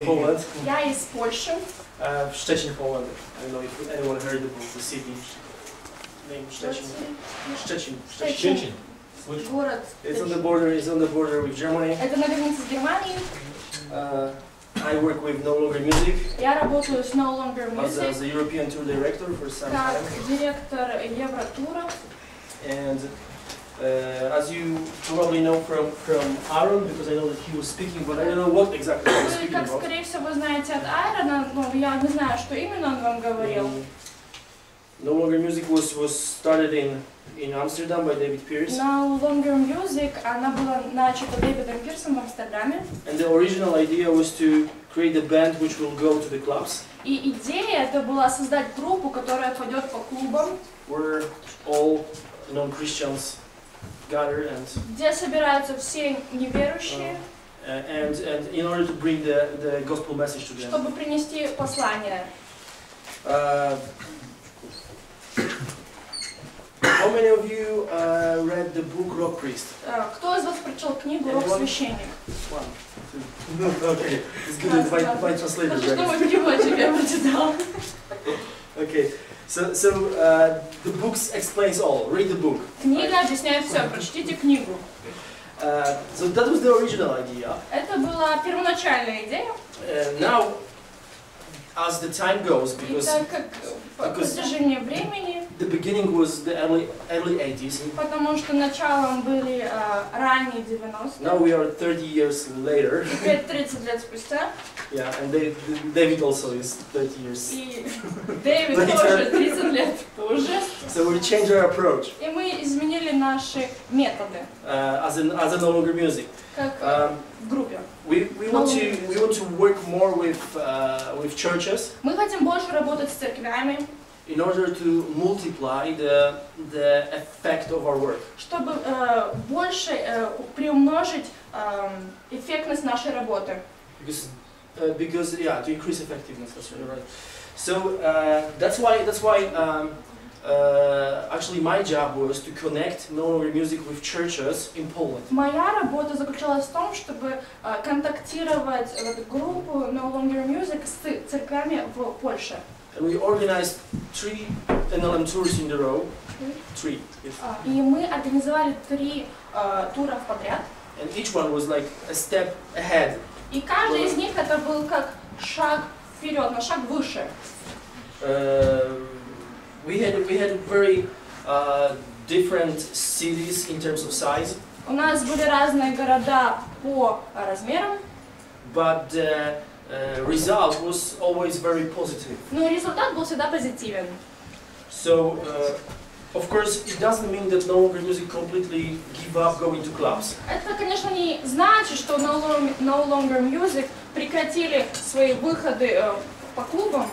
Poland. Я из Польши. Szczecin, Poland. I don't know if anyone heard about the city. Name Szczecin. Szczecin. Город. It's on the border. It's on the border with Germany. Это на границе с Германией. I work with No Longer Music. Я работаю с No Longer Music. As a European tour director for some как time. директор Евротура. And as you probably know from Aaron, because I know that he was speaking, but I don't know what exactly he was speaking Как, about. скорее всего, знаете от Айрона, но я не знаю, что именно он вам говорил. No Longer Music was started in Amsterdam by David Pierce. No Longer Music, она была начата Дэвидом Пирсом в Амстердаме. And the original idea was to create a band which will go to the clubs. И идея это была создать группу, которая пойдет по клубам. Where all non-Christians gather and. Где собираются все неверующие. And in order to bring the gospel message to them. Чтобы принести послание. How many of you read the book Rock Priest? Кто из вас прочел книгу «Рок-священник»? One, two. Okay, it's good that my translator read it. Переводчик я прочитал. Okay, so the book explains all. Read the book. Книга объясняет все. Прочтите книгу. So that was the original idea. Это была первоначальная идея. Now, as the time goes, because по протяжении времени. The beginning was the early 80s. Потому что началом были ранние 90-е. Now we are 30 years later. Теперь 30 лет спустя. Yeah, and David also is 30 years. И Дэвид тоже 30 лет позже. So we changed our approach. И мы изменили наши методы. As a No Longer Music. Как в группе. We want to work more with churches. Мы хотим больше работать с церквями. In order to multiply the effect of our work. Чтобы больше приумножить эффектность нашей работы. Because yeah, to increase effectiveness. That's right. So that's why actually my job was to connect No Longer Music with churches in Poland. Моя работа заключалась в том, чтобы контактировать эту группу No Longer Music с церквями в Польше. And we organized 3 NLM tours in a row. 3. Yes. И мы организовали 3 тура подряд. And each one was like a step ahead. И каждый из них это был как шаг вперед, на шаг выше. We had very different cities in terms of size. У нас были разные города по размерам. But the result was always very positive. Но результат был всегда позитивен. So, of course, it doesn't mean that No Longer Music completely give up going to clubs. Это, конечно, не значит, что No Longer Music прекратили свои выходы по клубам.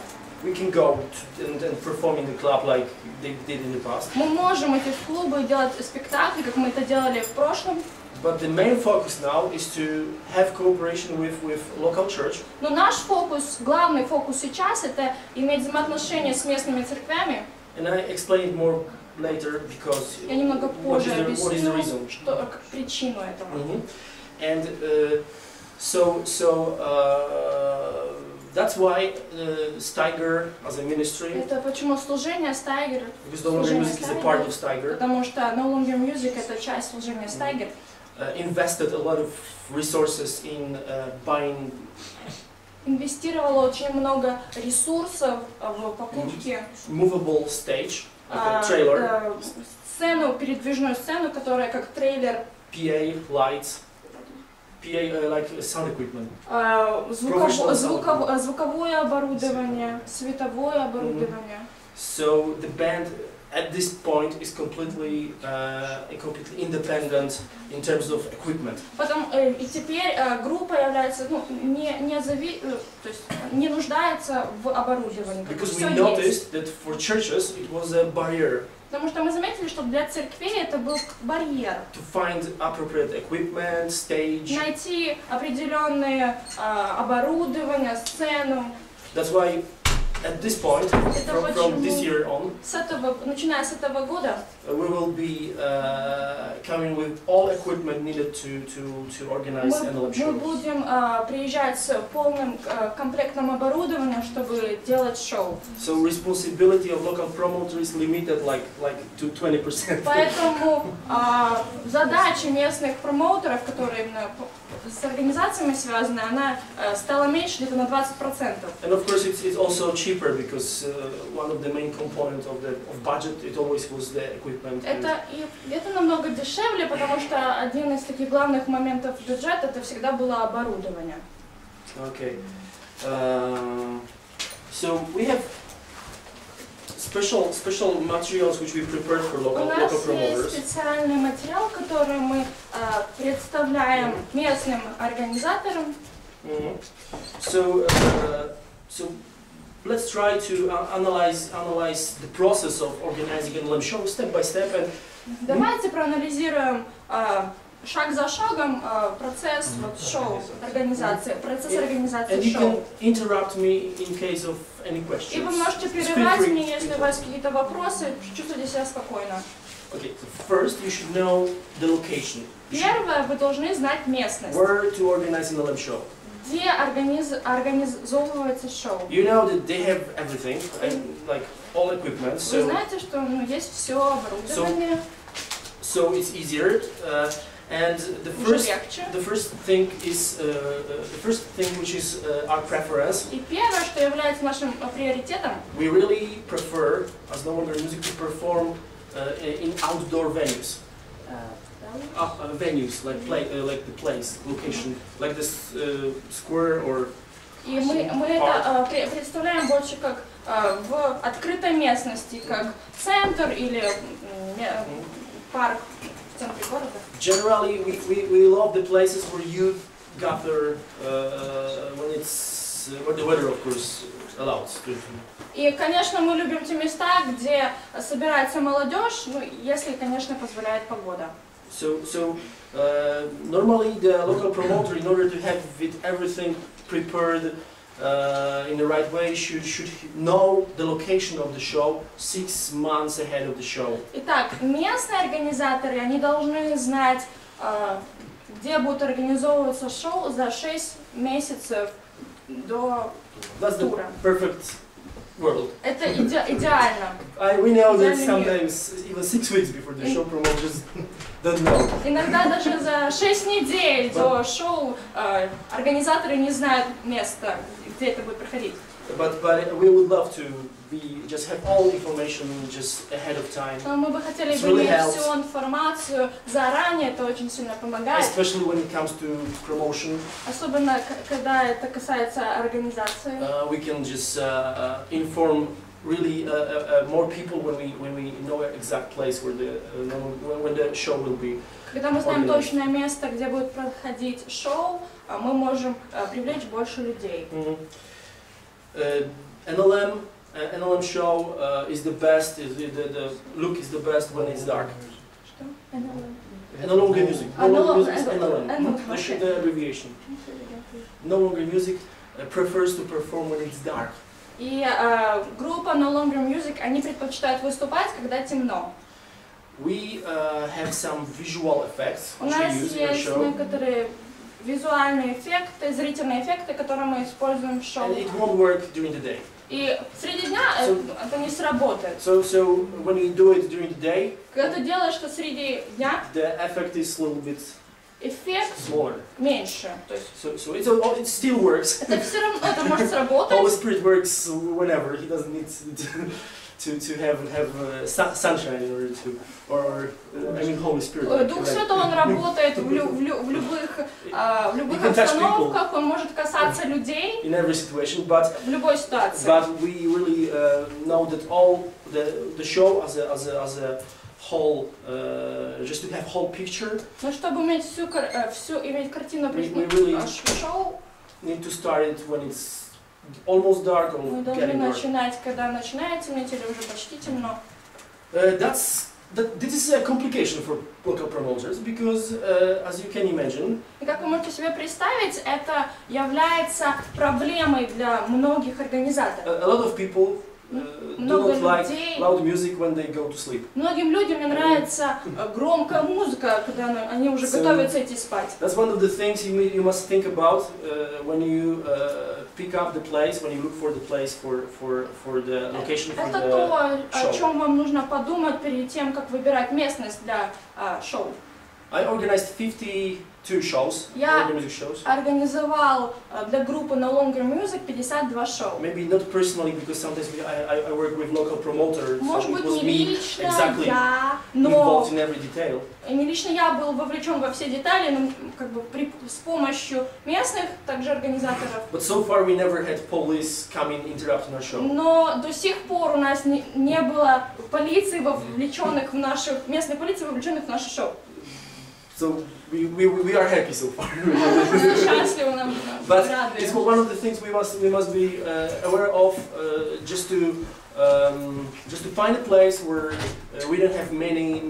We can go and perform in the club like they did in the past. Мы можем идти в клубы и делать спектакли, как мы это делали в прошлом. But the main focus now is to have cooperation with local church. Но наш фокус, главный фокус сейчас, это иметь взаимоотношения с местными церквями. And I explain it more later because Я немного позже what is the объясню, reason? что причину этого. And that's why Stiger as a ministry. Это почему служение Stiger. Because No Longer Music is a part of Stiger. Потому что No Longer Music это часть служения Stiger. Invested a lot of resources in buying. Инвестировала очень много ресурсов в покупке. Movable stage, like a trailer. Сцену, передвижную сцену, которая как трейлер. PA lights. PA like sound equipment. Звуковое оборудование, световое оборудование. So the band at this point is completely independent in terms of equipment. Потом и теперь группа является, то есть не нуждается в оборудовании. Because we noticed that for churches it was a barrier. Потому что мы заметили, что для церквей это был барьер. To find appropriate equipment, stage. Найти определенные оборудование, сцену. That's why at this point, from this year on, начиная с этого года, we will be coming with all equipment needed to organize NLM shows. Мы будем приезжать с полным комплектом оборудования, чтобы делать шоу. So responsibility of local promoter is limited like to 20%. Поэтому задача местных промоутеров, которые именно с организациями связаны, она стала меньше где-то на 20%. And of course it's also cheaper because one of the main components of budget it always was the equipment. Это намного дешевле, потому что один из таких главных моментов бюджета это всегда было оборудование. Okay. So we have special materials which we prepared for local promoters. У нас есть специальный материал, который мы представляем местным организаторам. So let's try to analyze the process of organizing an NLM show step by step. And давайте проанализируем шаг за шагом процесс шоу организации, процесс организации and you шоу. can interrupt me in case of any questions. И вы можете прерывать меня, если у вас какие-то вопросы. Чувствуйте себя спокойно. Okay, so first you should know the location. Первое, вы должны знать местность. Where to organize an NLM show. Где организовывается шоу. You know that they have everything, like all equipment. So вы знаете, что есть все оборудование. So it's easier. And the first thing is which is our preference. И первое, что является нашим приоритетом. We really prefer, as no longer music, to perform in outdoor venues. Venues like the place, location, like this square or. И мы это представляем больше как в открытой местности, как центр или парк. Generally, we love the places where youth gather when the weather, of course, allows. И, конечно, мы любим те места, где собирается молодежь, ну, если, конечно, позволяет погода. So normally the local promoter, in order to have everything prepared in the right way, should know the location of the show 6 months ahead of the show. Итак, местные организаторы, они должны знать, где будет организовываться шоу за 6 месяцев до тура. That's the perfect world. Это идеально. We know that sometimes even 6 weeks before the show, promoters don't know. Иногда даже за 6 недель до шоу организаторы не знают места, где это будет проходить. But we would love to just have all information just ahead of time. Но мы бы хотели иметь всю информацию заранее, это очень сильно помогает. Especially when it comes to promotion. Особенно когда это касается организации. We can just inform really more people when we know exact place where when the show will be. Когда мы знаем точное место, где будет проходить шоу, мы можем привлечь больше людей. NLM show is the best. The look is the best when it's dark. Что? NLM. No longer music. No longer music is NLM. Okay. The abbreviation. No longer music prefers to perform when it's dark. И группа No Longer Music, они предпочитают выступать, когда темно. We have some visual effects У нас есть некоторые визуальные эффекты, зрительные эффекты, которые мы используем в шоу. And it won't work during the day. И среди дня это не сработает. So when you do it during the day, когда ты делаешь это среди дня, the effect is a little bit эффект smaller. Меньше. То есть, so it still works. Это все равно, это может сработать. Holy Spirit works whenever. He doesn't need to have sunshine in order to, or I mean Holy Spirit. Дух Святой, он работает в любых обстановках, он может касаться людей. In every situation, but в любой ситуации. But we really know that all the show as a whole, just to have whole picture. Но чтобы иметь всю иметь картину шоу, need to start it when it's almost dark or мы должны начинать, когда начинает темнеть или уже почти темно. That's this is a complication for local promoters because, as you can imagine, И как вы можете себе представить, это является проблемой для многих организаторов. a lot of people do not like loud music when they go to sleep. Многим людям не нравится громкая музыка, когда они уже готовятся идти спать. That's one of the things you must think about when you pick up the place, when you look for the place for the location for Это the то, show. о чем вам нужно подумать перед тем, как выбирать местность для шоу. I organized 52 shows, Я music shows. организовал для группы No Longer Music 52 шоу. Maybe not personally, because sometimes I work with local promoters, Может so it быть, was не me лично exactly я, но involved in every detail. не лично я был вовлечен во все детали, но как бы с помощью местных также организаторов. But so far we never had police come in interrupting our show. Но до сих пор у нас не было полиции, вовлеченных в наших местной полиции, вовлеченных в наше шоу. So we are happy so far. Счастливы нам. But it's one of the things we must be aware of, just to find a place where we don't have many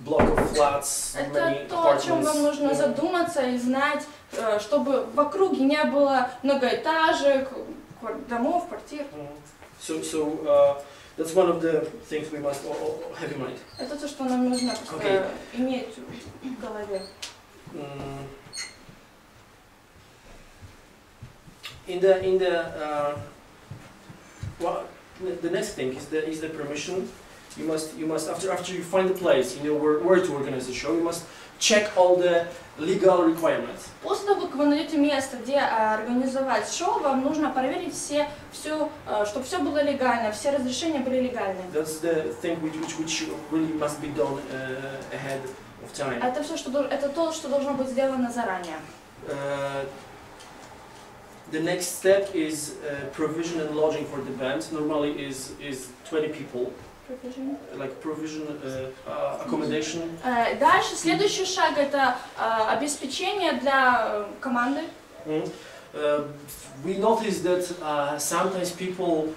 block of flats, many Это то, о чем вам нужно apartments. задуматься и знать, чтобы в округе не было многоэтажек, домов, квартир. So that's one of the things we must have in mind. Это то, что нам нужно просто иметь в голове. The next thing is the permission. You must after you find the place, you know where to organize the show. You must check all the legal requirements. После того, как вы найдете место, где организовать шоу, вам нужно проверить чтобы все было легально, все разрешения были легальны. That's the thing which really must be done ahead of time. Это то, что должно быть сделано заранее. The next step is provision and lodging for the band. Normally is 20 people. Like provision, accommodation. Дальше следующий шаг это обеспечение для команды. We noticed that sometimes people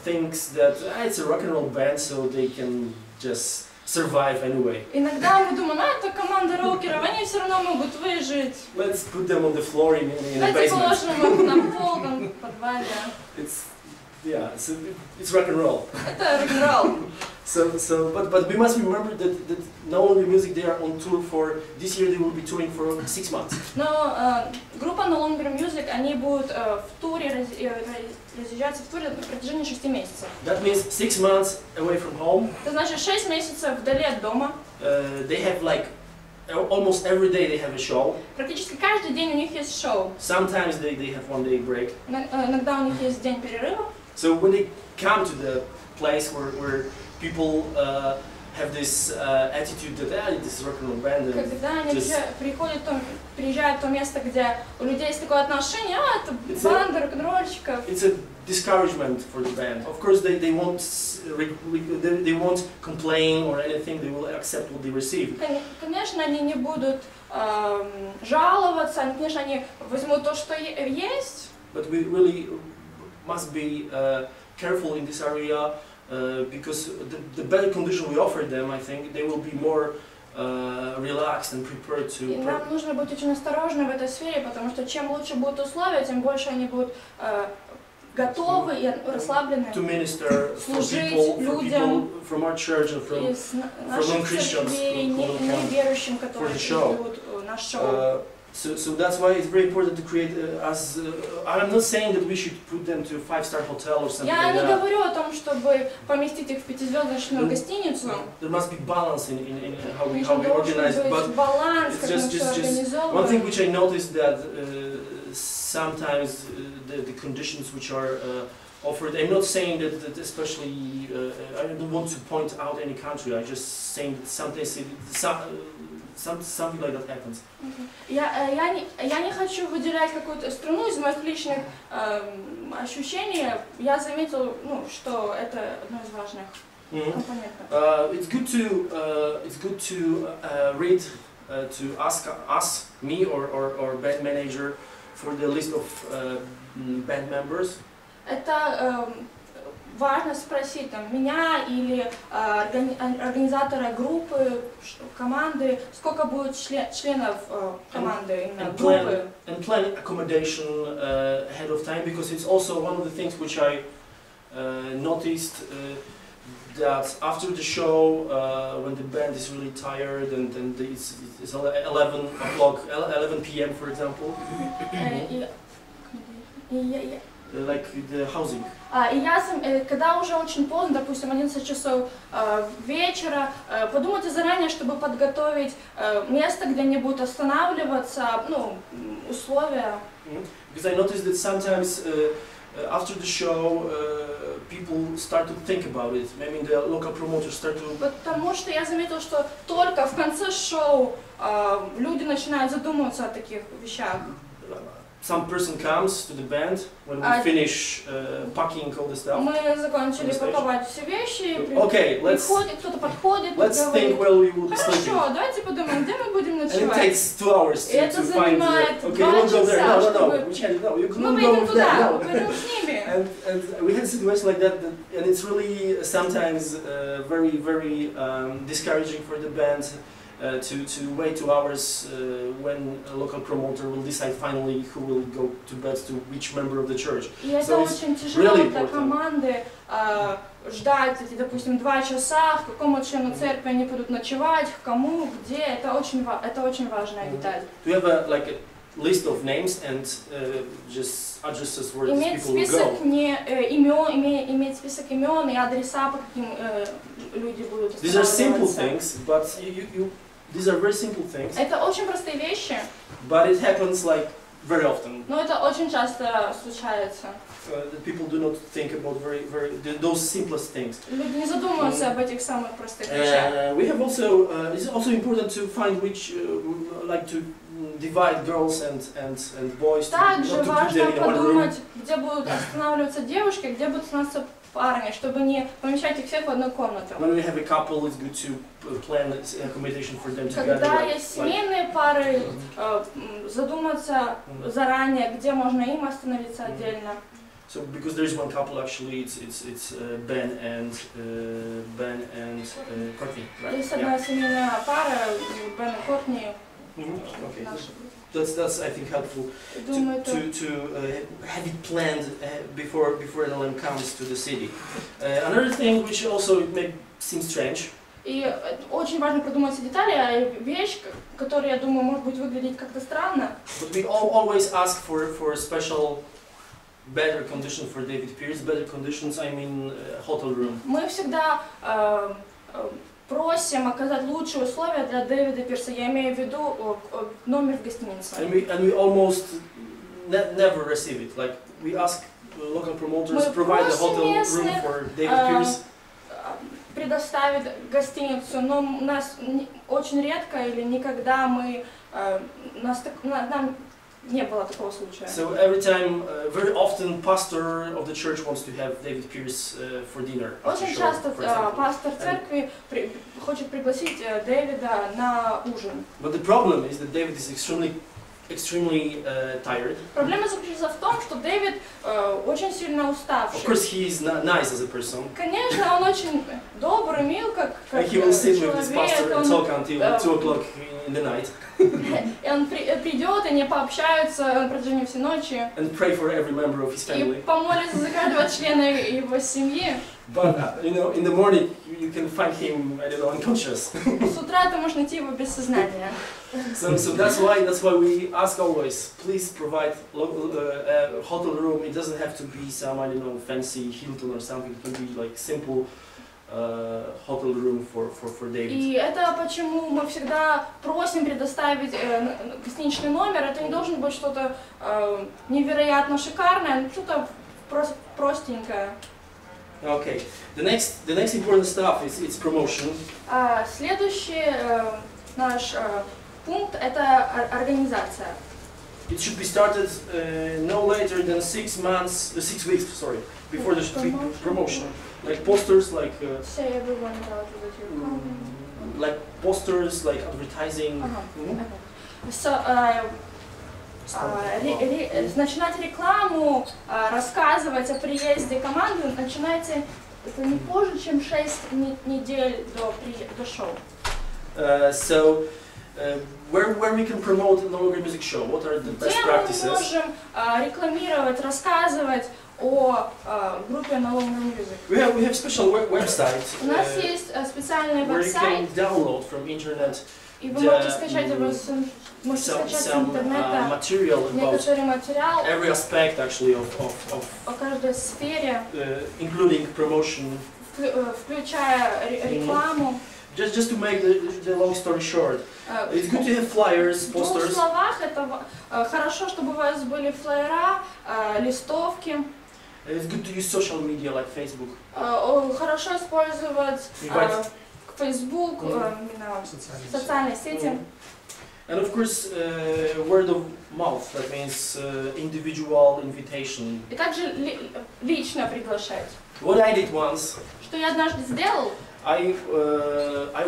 thinks that it's a rock and roll band, so they can just survive anyway. Inogda мы думаем, это команда рокеров, они все равно могут выжить. Let's put them on the floor in the Давайте basement. положим их на пол, там, в подвале. It's rock and roll. Это рок-н-ролл. But we must remember that No Longer Music, they are on tour for this year. They will be touring for 6 months. Но группа No Longer Music, они будут в туре разъезжаться в туре на протяжении 6 месяцев. That means 6 months away from home. Это значит 6 месяцев вдали от дома. They have like almost every day they have a show. Практически каждый день у них есть шоу. Sometimes they have 1 day break. Иногда у них есть день перерыва. So when they come to the place where people have this attitude that this is rock and roll band, Когда они приезжают в то место, где у людей есть такое отношение, это банда рок-н-ролльщиков. It's a discouragement for the band. Of course, they won't complain or anything. They will accept what they receive. Конечно, они не будут жаловаться. Конечно, они возьмут то, что есть. But we really must be careful in this area because the better condition we offer them, I think they will be more relaxed and prepared to. И нам нужно быть очень осторожны в этой сфере, потому что чем лучше будут условия, тем больше они будут готовы и расслаблены служить людям from our church and from non-Christians неверующим, которые идут на шоу. So that's why it's very important to create I'm not saying that we should put them to a 5-star hotel or something Я like не that. говорю о том, чтобы поместить их в 5-звездочную гостиницу. There must be balance in how we organize it. But it's just one thing which I noticed that sometimes the conditions which are offered. I'm not saying that especially. I don't want to point out any country. I'm just saying that sometimes something like that happens. Я не хочу выделять какую-то страну из моих личных ощущений. Я заметил, что это одно из важных компонентов. It's good to read, to ask me or band manager for the list of band members. Это важно спросить там, меня или организатора группы, команды, сколько будет членов команды, именно группы. And plan accommodation ahead of time, because it's also one of the things which I noticed that after the show, when the band is really tired and it's 11 p.m. for example, like the housing. И когда уже очень поздно, допустим, 11 часов вечера, подумайте заранее, чтобы подготовить место, где они будут останавливаться, ну, условия. Because I noticed that sometimes after the show, people start to think about it. Maybe the local promoters start to. Потому что я заметила, что только в конце шоу люди начинают задумываться о таких вещах. Some person comes to the band when we finish packing all the stuff. Мы закончили паковать все вещи. Okay, кто-то подходит. Let's think where we will be sleeping. Хорошо, давайте подумаем, где мы будем ночевать. And it takes 2 hours to find. Okay, you won't go there. No, we can't. No, you can't go there. No. And we had a situation like that, and it's really sometimes very, very discouraging for the band. To wait 2 hours when a local promoter will decide finally who will go to bed to which member of the church. И это очень тяжело для команды ждать эти, допустим, 2 часа, к какому члену церкви они будут ночевать, к кому, где. Это очень важная деталь. Do you have a list of names and just addresses where these people will go? Иметь список имен и адреса, по каким люди будут останавливаться. These are simple things, but these are very simple things. Это очень простые вещи. But it happens like very often. Но это очень часто случается. People do not think about those simplest things. Люди не задумываются об этих самых простых вещах. We have also. It's also important to find which like to divide girls and boys. Также важно подумать, где будут останавливаться девушки, где будут останавливаться парами, чтобы не помещать их всех в одну комнату. When we have a couple, it's good to plan accommodation for them together. Когда есть семейные пары, задуматься заранее, где можно им остановиться отдельно. So because there is one couple, actually, it's Ben and Courtney, right? Есть одна семейная пара, Бен и Кортни. Okay. That's I think helpful to have it planned before an LM comes to the city. Another thing which also may seem strange. И очень важно продумать все детали, вещь, которая, я думаю, может быть выглядеть как-то странно. But we always ask for special better conditions for David Pierce. Better conditions, I mean hotel room. Мы всегда просим оказать лучшие условия для Дэвида Пирса. Я имею в виду номер в гостинице. And we almost never receive it. Like we ask local promoters to provide a hotel room for David Pierce. Предоставить гостиницу, но у нас очень редко или никогда нам не было такого случая. So every time, very often, pastor of the church wants to have David Pierce for dinner. Очень часто пастор церкви хочет пригласить Дэвида на ужин. But the problem is that David is extremely tired. Проблема заключается в том, что Дэвид очень сильно уставший. Of course, he is nice as a person. Конечно, он очень добрый, мил, как человек. He will sit with his pastor and talk until 2 o'clock in the night. И он придет, они пообщаются на протяжении всей ночи. And pray for every member of his family. И помолится за каждого члена его семьи. But in the morning you can find him, I don't know, unconscious. С утра ты можешь найти его без сознания. So that's why we ask always, please provide a hotel room. It doesn't have to be some, I don't know, fancy Hilton or something. It can be like simple hotel room for David. И это почему мы всегда просим предоставить гостиничный номер. Это не должен быть что-то невероятно шикарное, что-то простенькое. Okay. The next important stuff is promotion. Следующий наш пункт это организация. It should be started no later than 6 weeks, before the promotion. Like posters, like say everyone about that you're coming. Like posters, like advertising. So начинать рекламу, рассказывать о приезде команды, начинайте это не позже, чем 6 недель до шоу. Where we can promote the local music show? What are the best practices? Где мы можем рекламировать, рассказывать о группе No Longer Music? We have special website. У нас есть специальный веб-сайт. Where you can download from internet. И вы можете скачать его с интернета некоторый материал. Every aspect actually of о каждой сфере. Including promotion. Включая рекламу. Just to make the long story short, it's good to have flyers, posters. В двух словах, это хорошо, чтобы у вас были флаера, листовки. It's good to use social media like Facebook. Хорошо использовать Facebook, социальные сети. And of course, word of mouth, that means individual invitation. И также лично приглашать. What I did once. Что я однажды сделал? I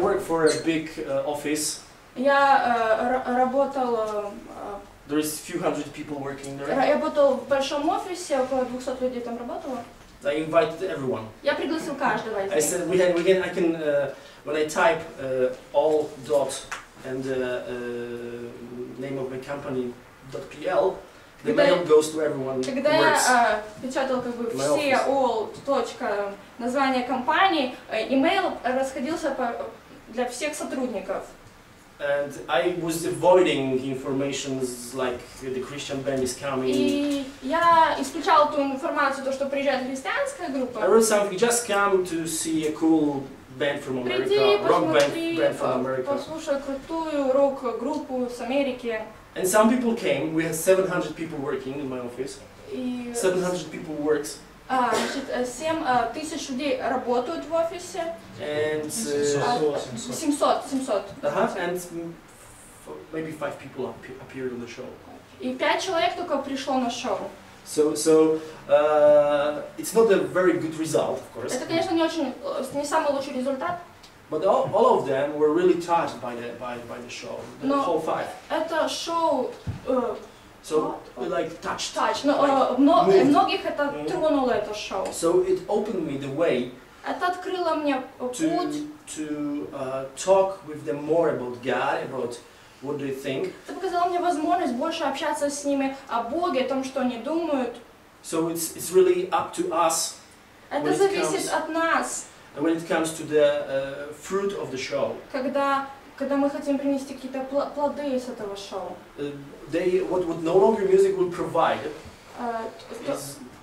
work for a big office. Я работал. There is few hundred people working there. Я работал в большом офисе, около 200 людей там работало. I invited everyone. Я пригласил каждого из них. I said I can when I type all dot and name of my company .pl, the mail goes to everyone. Когда я печатал как бы все all точка название компании, email расходился для всех сотрудников. And I was avoiding information like the Christian band is coming. И я исключал ту информацию, то, что приезжает христианская группа. I wrote something, just come to see a cool band from America, rock band from America. Послушай крутую рок-группу с Америки. And some people came. We had 700 people working in my office. 700 people works. Значит, 7000 людей работают в офисе. And 700. And maybe 5 people appeared on the show. И 5 человек только пришло на шоу. So it's not a very good result, of course. Это, конечно, не самый лучший результат. But all of them were really touched by the show, the whole 5. Это шоу. So like touched. Но многих это тронуло, это шоу. So it opened me the way. Это открыло мне путь. To talk with them more about God, about what they think. Это показало мне возможность больше общаться с ними о Боге, о том, что они думают. So it's really up to us. Это зависит от нас. When it comes to the fruit of the show. Когда мы хотим принести какие-то плоды из этого шоу. What No Longer Music will provide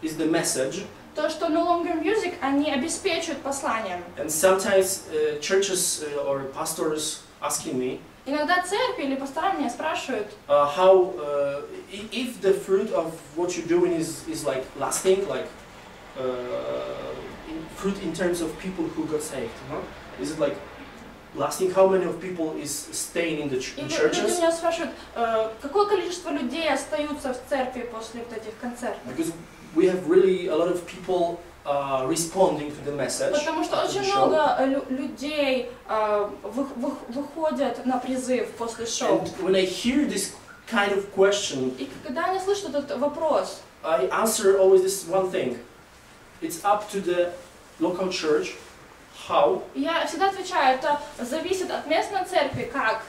is the message. То, что No Longer Music, они обеспечивают посланием. And sometimes churches or pastors asking me. Иногда церкви или пастора меня спрашивают. How if the fruit of what you're doing is like lasting, like fruit in terms of people who got saved, is it like lasting? How many of people is staying in the churches? Люди меня спрашивают, какое количество людей остаются в церкви после вот этих концертов? Because we have really a lot of people responding to the message. Потому что очень много людей выходят на призыв после шоу. And when I hear this kind of question, и когда они слышат этот вопрос, I answer always this one thing. It's up to the local church. How? Я всегда отвечаю, это зависит от местной церкви, как.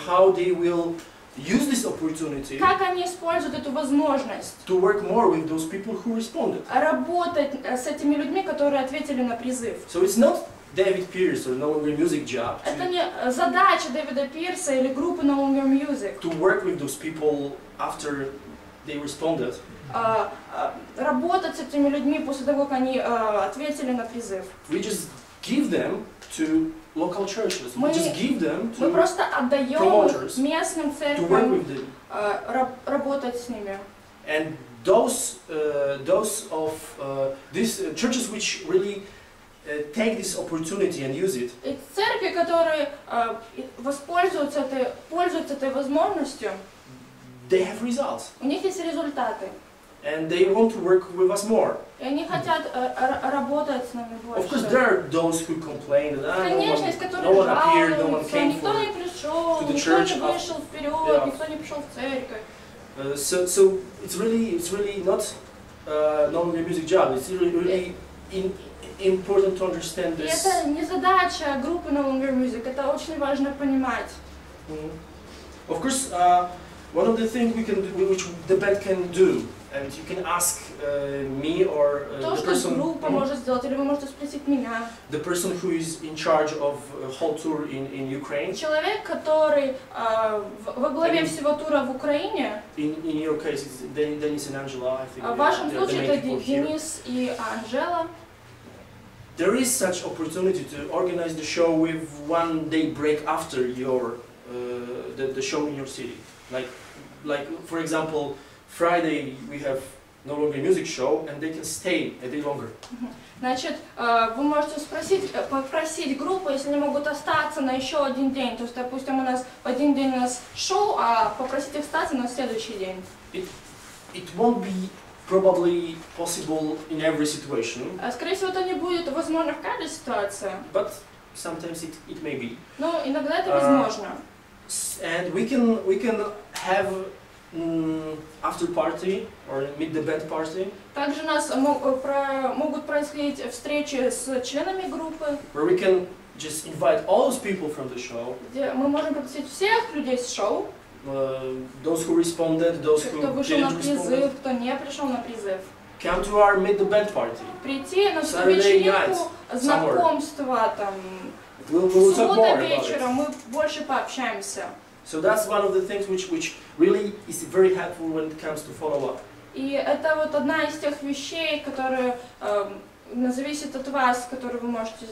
How they will use this opportunity. Как они используют эту возможность. To work more with those people who responded. Работать с этими людьми, которые ответили на призыв. So it's not David Pierce or No Longer Music job. Это не задача Дэвида Пирса или группы No Longer Music. To work with those people after they responded. Работать с этими людьми после того, как они ответили на призыв. We just give them to local churches. We just give them to мы просто отдаем местным церквям работать с ними. And those these churches which really take this opportunity and use it. И церкви, которые пользуются этой возможностью, they have results. У них есть результаты. And they want to work with us more. И они хотят работать с нами больше. Of course, there are those who complain that конечно, есть которые жалуются, никто не пришел, никто не вышел вперед, никто не пришел в церковь. So it's really not non-longer music job. It's really important to understand И this. это не задача группы No Longer Music, это очень важно понимать. Of course, one of the things which the band can do, and you can ask me or То, the что person, группа может сделать, или вы можете спросить меня. the person who is in charge of whole tour in Ukraine. Человек, который во главе всего тура в Украине. In your case, it's Dennis and Angela. I think. В вашем they are the случае main это people here. Денис и Анжела. There is such opportunity to organize the show with 1 day break after your the show in your city. Like for example, Friday we have No Longer Music show, and they can stay a day longer. Значит, вы можете попросить группу, если они могут остаться на еще один день. То есть, допустим, у нас в один день у нас шоу, а попросить их остаться на следующий день. It won't be probably possible in every situation. Скорее всего, это не будет возможно в каждой ситуации. But sometimes it may be. Но иногда это возможно. And we can have after party or meet the band party. Также у нас могут происходить встречи с членами группы. Where we can just invite all those people from the show. Где мы можем пригласить всех людей с шоу. Those who responded, those who кто вышел на didn't призыв, respond. кто не пришел на призыв. Come to our meet the band party. Прийти на Saturday вечеринку, night, знакомства, там, we'll talk more суббота about it. вечером, мы больше пообщаемся. So that's one of the things which really is very helpful when it comes to follow up. И это вот одна из тех вещей, которые зависит от вас, которые вы можете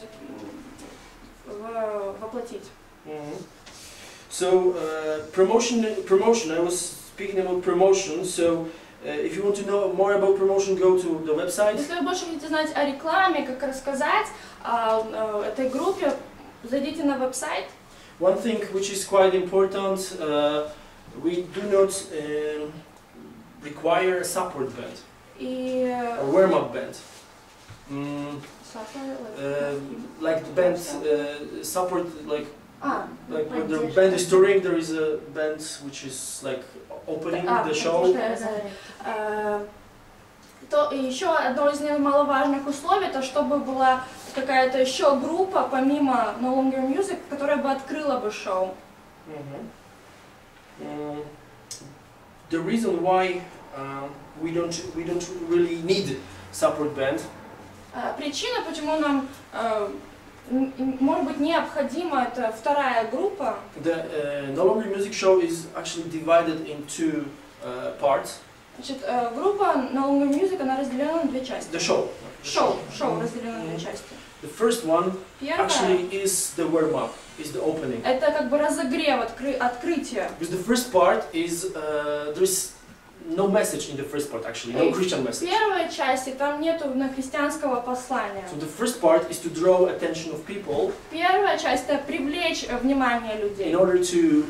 воплотить. So promotion. I was speaking about promotion. So if you want to know more about promotion, go to the website. Если вы больше хотите знать о рекламе, как рассказать о этой группе, зайдите на веб-сайт. One thing which is quite important, we do not require a support band or warm-up band. Like the band support, like when the band is touring, there is a band which is like opening the show. То еще одно из немаловажных условий, это чтобы была какая-то еще группа, помимо No Longer Music, которая бы открыла бы шоу. The reason why we don't really need support band. Причина, почему нам может быть необходима эта вторая группа. The No Longer Music show is actually divided in two parts. Значит, группа No Longer Music, она разделена на две части. The show. Шоу разделено на две части. The first one actually is the warm-up, is the opening. Это как бы разогрев, открытие. Because the first part is there is no message in the first part actually, no Christian message. В первой части там нету христианского послания. So the first part is to draw attention of people. Первая часть это привлечь внимание людей. In order to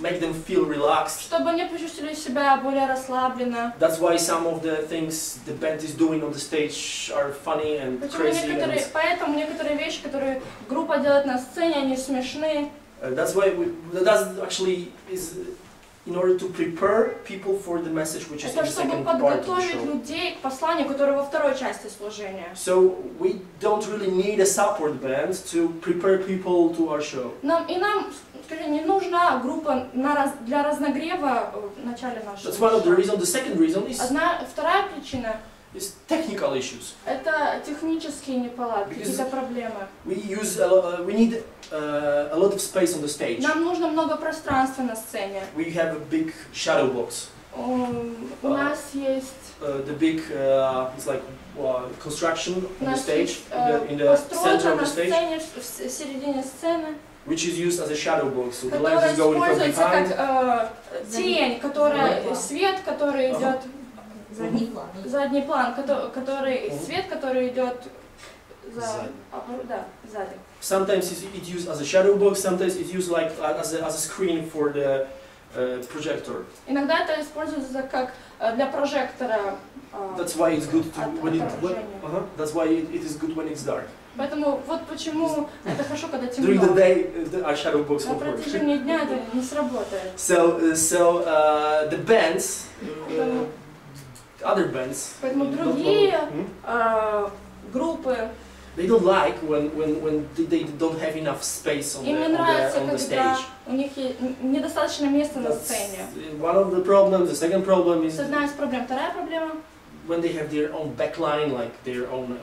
make them feel relaxed. Чтобы они почувствовали себя более расслабленно. That's why some of the things the band is doing on the stage are funny and crazy. Поэтому некоторые вещи, которые группа делает на сцене, они смешны. That's why that actually is in order to prepare people for the message which is in the second part of the show. Это чтобы подготовить людей к посланию, которое во второй части служения. So we don't really need a support band to prepare people to our show. Нам не нужна группа для разогрева в начале нашего. That's one of the reasons. The second reason is вторая причина is technical issues. Это технические неполадки, какие-то проблемы. We need a lot of space on the stage. Нам нужно много пространства на сцене. We have a big shadow box. У нас есть the big it's like construction on the stage in the center of the stage. В середине сцены. Which is used as a shadow box, so the light is going from behind. Как тень, свет, который идет. Задний план, свет, который идет сзади. Sometimes it's used as a shadow box, sometimes it's used like as a screen for the projector. Иногда это используется как для прожектора. That's why it's good to that's why it is good when it's dark. Поэтому вот почему это хорошо, когда During the темно. day, our shadow box На won't work. протяжении дня это не сработает. So the bands, other bands, Поэтому not другие normal, группы, they don't like when they don't have enough space on им не the нравится, on the когда stage. у них недостаточно места на That's сцене. one of the problems. The second problem is Это одна из проблем. Вторая проблема, when they have their own backline, like their own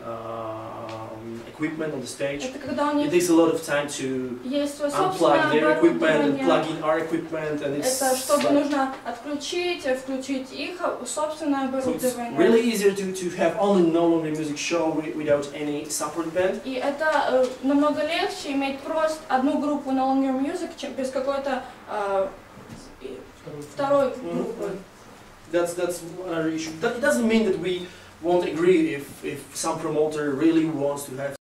equipment on the stage. это когда у It них takes a lot of time to есть свое unplug собственное their equipment and оборудование. plug in our equipment, and it's Это чтобы like, нужно отключить, включить их собственное so it's оборудование. really easier to have only only music show without any support band. И это намного легче иметь просто одну группу на All New Music, чем без какой-то второй группы. That's another issue. It doesn't mean that we won't agree if some promoter really wants to have